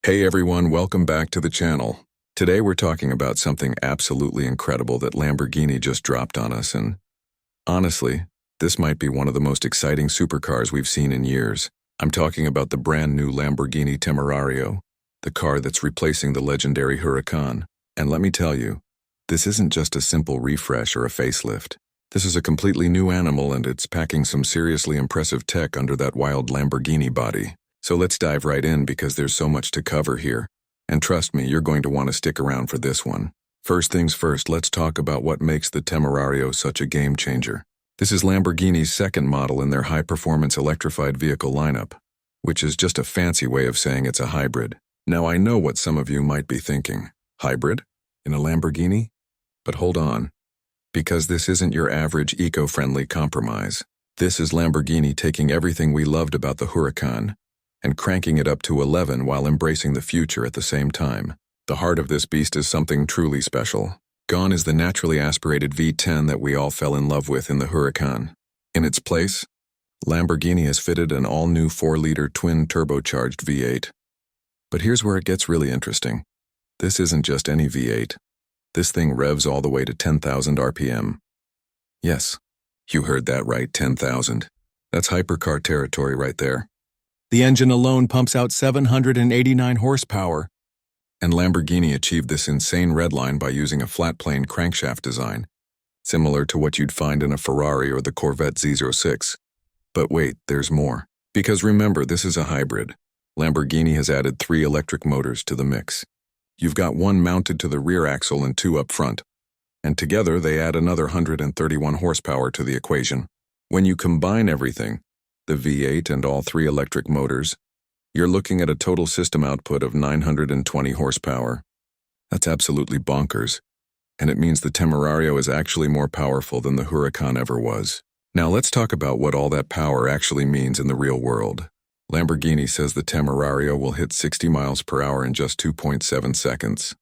Hey everyone, welcome back to the channel. Today we're talking about something absolutely incredible that Lamborghini just dropped on us, and honestly, this might be one of the most exciting supercars we've seen in years. I'm talking about the brand new Lamborghini Temerario, the car that's replacing the legendary Huracán. And let me tell you, this isn't just a simple refresh or a facelift. This is a completely new animal, and it's packing some seriously impressive tech under that wild Lamborghini body. So let's dive right in because there's so much to cover here. And trust me, you're going to want to stick around for this one. First things first, let's talk about what makes the Temerario such a game changer. This is Lamborghini's second model in their high-performance electrified vehicle lineup, which is just a fancy way of saying it's a hybrid. Now I know what some of you might be thinking. Hybrid? In a Lamborghini? But hold on, because this isn't your average eco-friendly compromise. This is Lamborghini taking everything we loved about the Huracán and cranking it up to 11 while embracing the future at the same time. The heart of this beast is something truly special. Gone is the naturally aspirated V10 that we all fell in love with in the Huracán. In its place, Lamborghini has fitted an all-new 4-liter twin turbocharged V8. But here's where it gets really interesting. This isn't just any V8. This thing revs all the way to 10,000 RPM. Yes, you heard that right, 10,000. That's hypercar territory right there. The engine alone pumps out 789 horsepower. And Lamborghini achieved this insane Redline by using a flat-plane crankshaft design, similar to what you'd find in a Ferrari or the Corvette Z06. But wait, there's more. Because remember, this is a hybrid. Lamborghini has added 3 electric motors to the mix. You've got one mounted to the rear axle and 2 up front, and together they add another 131 horsepower to the equation. When you combine everything, the V8 and all 3 electric motors, you're looking at a total system output of 920 horsepower. That's absolutely bonkers, and it means the Temerario is actually more powerful than the Huracán ever was. Now let's talk about what all that power actually means in the real world. Lamborghini says the Temerario will hit 60 miles per hour in just 2.7 seconds.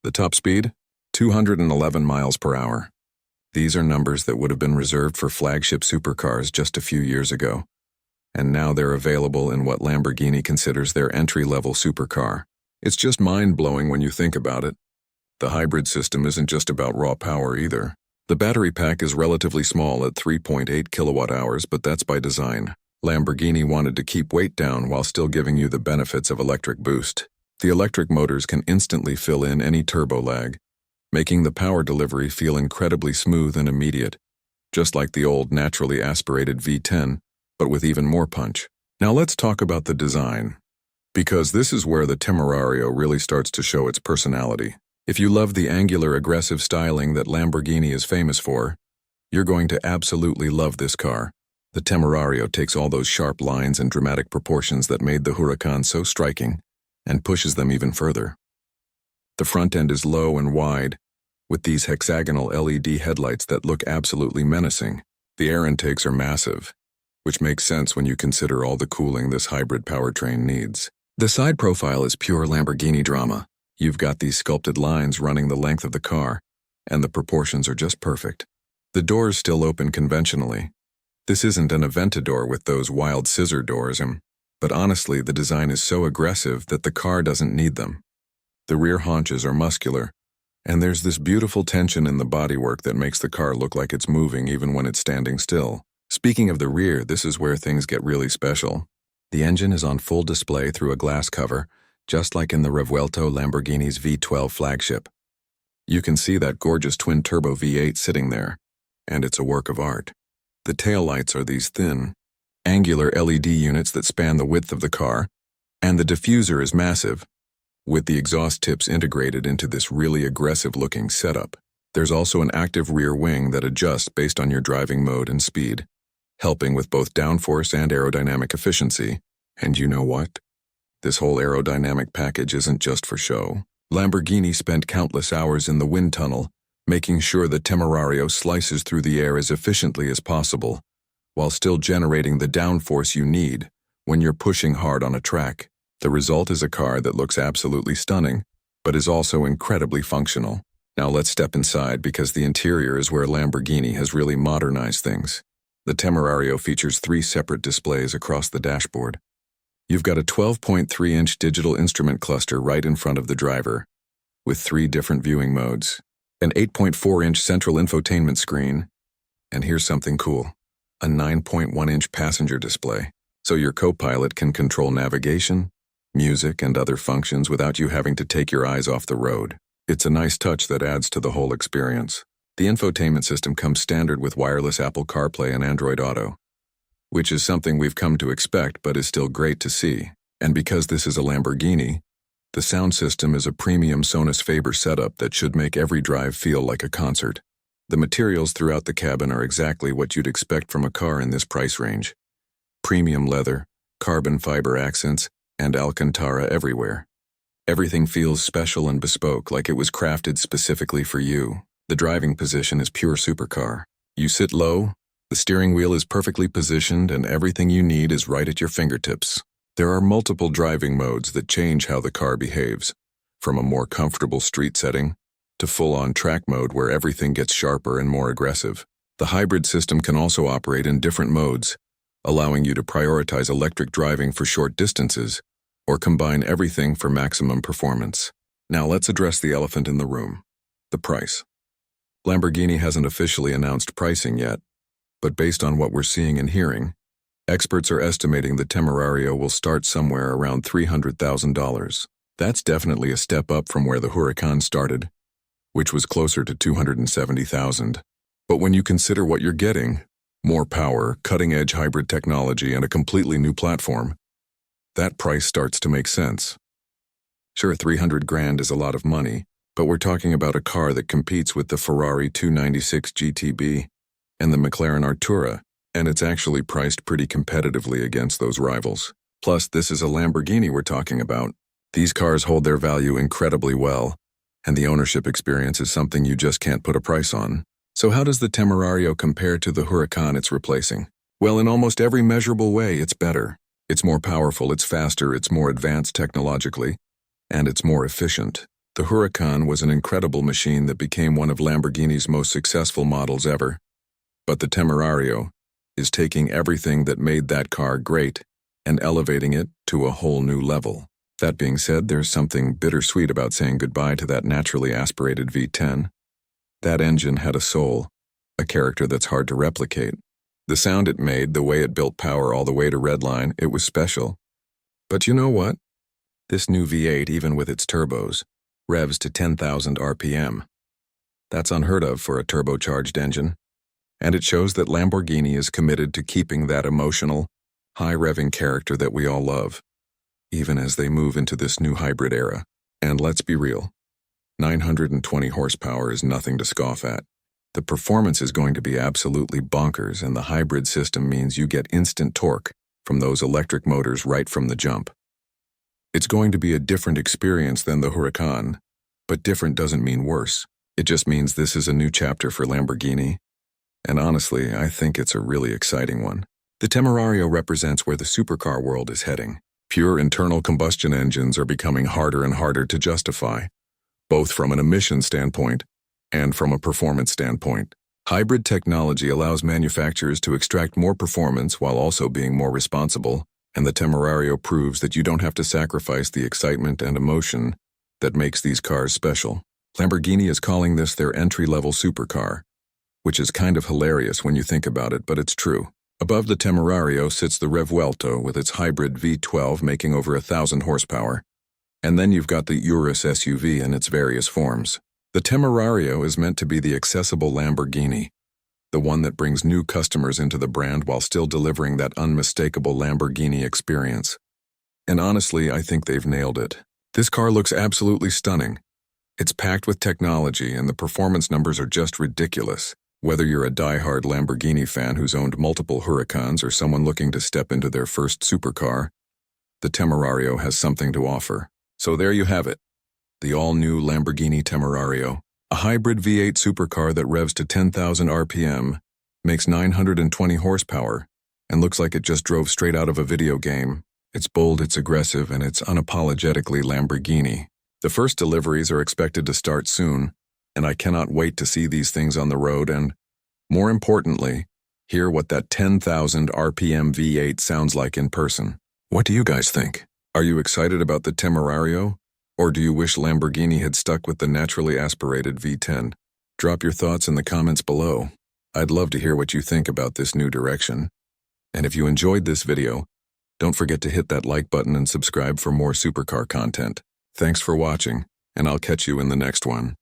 The top speed? 211 miles per hour. These are numbers that would have been reserved for flagship supercars just a few years ago. And now they're available in what Lamborghini considers their entry-level supercar. It's just mind-blowing when you think about it. The hybrid system isn't just about raw power either. The battery pack is relatively small at 3.8 kilowatt-hours, but that's by design. Lamborghini wanted to keep weight down while still giving you the benefits of electric boost. The electric motors can instantly fill in any turbo lag, making the power delivery feel incredibly smooth and immediate, just like the old naturally aspirated V10, but with even more punch. Now let's talk about the design, because this is where the Temerario really starts to show its personality. If you love the angular aggressive styling that Lamborghini is famous for, you're going to absolutely love this car. The Temerario takes all those sharp lines and dramatic proportions that made the Huracán so striking and pushes them even further. The front end is low and wide, with these hexagonal LED headlights that look absolutely menacing. The air intakes are massive, which makes sense when you consider all the cooling this hybrid powertrain needs. The side profile is pure Lamborghini drama. You've got these sculpted lines running the length of the car, and the proportions are just perfect. The doors still open conventionally. This isn't an Aventador with those wild scissor doors, but honestly, the design is so aggressive that the car doesn't need them. The rear haunches are muscular, and there's this beautiful tension in the bodywork that makes the car look like it's moving even when it's standing still. Speaking of the rear, this is where things get really special. The engine is on full display through a glass cover, just like in the Revuelto Lamborghini's V12 flagship. You can see that gorgeous twin-turbo V8 sitting there, and it's a work of art. The taillights are these thin, angular LED units that span the width of the car, and the diffuser is massive, with the exhaust tips integrated into this really aggressive-looking setup. There's also an active rear wing that adjusts based on your driving mode and speed, helping with both downforce and aerodynamic efficiency. And you know what? This whole aerodynamic package isn't just for show. Lamborghini spent countless hours in the wind tunnel, making sure the Temerario slices through the air as efficiently as possible, while still generating the downforce you need when you're pushing hard on a track. The result is a car that looks absolutely stunning, but is also incredibly functional. Now let's step inside because the interior is where Lamborghini has really modernized things. The Temerario features 3 separate displays across the dashboard. You've got a 12.3-inch digital instrument cluster right in front of the driver, with 3 different viewing modes, an 8.4-inch central infotainment screen, and here's something cool, a 9.1-inch passenger display, so your co-pilot can control navigation, music, and other functions without you having to take your eyes off the road. It's a nice touch that adds to the whole experience. The infotainment system comes standard with wireless Apple CarPlay and Android Auto, which is something we've come to expect but is still great to see. And because this is a Lamborghini, the sound system is a premium Sonus Faber setup that should make every drive feel like a concert. The materials throughout the cabin are exactly what you'd expect from a car in this price range. Premium leather, carbon fiber accents, and Alcantara everywhere. Everything feels special and bespoke, like it was crafted specifically for you. The driving position is pure supercar. You sit low, the steering wheel is perfectly positioned, and everything you need is right at your fingertips. There are multiple driving modes that change how the car behaves, from a more comfortable street setting to full-on track mode where everything gets sharper and more aggressive. The hybrid system can also operate in different modes, allowing you to prioritize electric driving for short distances or combine everything for maximum performance. Now let's address the elephant in the room, the price. Lamborghini hasn't officially announced pricing yet, but based on what we're seeing and hearing, experts are estimating the Temerario will start somewhere around $300,000. That's definitely a step up from where the Huracán started, which was closer to $270,000. But when you consider what you're getting, more power, cutting-edge hybrid technology, and a completely new platform, that price starts to make sense. Sure, $300,000 is a lot of money, but we're talking about a car that competes with the Ferrari 296 GTB and the McLaren Artura, and it's actually priced pretty competitively against those rivals. Plus, this is a Lamborghini we're talking about. These cars hold their value incredibly well, and the ownership experience is something you just can't put a price on. So how does the Temerario compare to the Huracán it's replacing? Well, in almost every measurable way, it's better. It's more powerful, it's faster, it's more advanced technologically, and it's more efficient. The Huracán was an incredible machine that became one of Lamborghini's most successful models ever. But the Temerario is taking everything that made that car great and elevating it to a whole new level. That being said, there's something bittersweet about saying goodbye to that naturally aspirated V10. That engine had a soul, a character that's hard to replicate. The sound it made, the way it built power all the way to Redline, it was special. But you know what? This new V8, even with its turbos, revs to 10,000 RPM. That's unheard of for a turbocharged engine. And it shows that Lamborghini is committed to keeping that emotional, high-revving character that we all love, even as they move into this new hybrid era. And let's be real, 920 horsepower is nothing to scoff at. The performance is going to be absolutely bonkers, and the hybrid system means you get instant torque from those electric motors right from the jump. It's going to be a different experience than the Huracán, but different doesn't mean worse. It just means this is a new chapter for Lamborghini. And honestly, I think it's a really exciting one. The Temerario represents where the supercar world is heading. Pure internal combustion engines are becoming harder and harder to justify, both from an emission standpoint and from a performance standpoint. Hybrid technology allows manufacturers to extract more performance while also being more responsible, and the Temerario proves that you don't have to sacrifice the excitement and emotion that makes these cars special. Lamborghini is calling this their entry-level supercar, which is kind of hilarious when you think about it, but it's true. Above the Temerario sits the Revuelto with its hybrid V12 making over 1,000 horsepower. And then you've got the Urus SUV in its various forms. The Temerario is meant to be the accessible Lamborghini, the one that brings new customers into the brand while still delivering that unmistakable Lamborghini experience. And honestly, I think they've nailed it. This car looks absolutely stunning. It's packed with technology, and the performance numbers are just ridiculous. Whether you're a die-hard Lamborghini fan who's owned multiple Huracans or someone looking to step into their first supercar, the Temerario has something to offer. So there you have it, the all-new Lamborghini Temerario, a hybrid V8 supercar that revs to 10,000 RPM, makes 920 horsepower, and looks like it just drove straight out of a video game. It's bold, it's aggressive, and it's unapologetically Lamborghini. The first deliveries are expected to start soon, and I cannot wait to see these things on the road and, more importantly, hear what that 10,000 RPM V8 sounds like in person. What do you guys think? Are you excited about the Temerario? Or do you wish Lamborghini had stuck with the naturally aspirated V10? Drop your thoughts in the comments below. I'd love to hear what you think about this new direction. And if you enjoyed this video, don't forget to hit that like button and subscribe for more supercar content. Thanks for watching, and I'll catch you in the next one.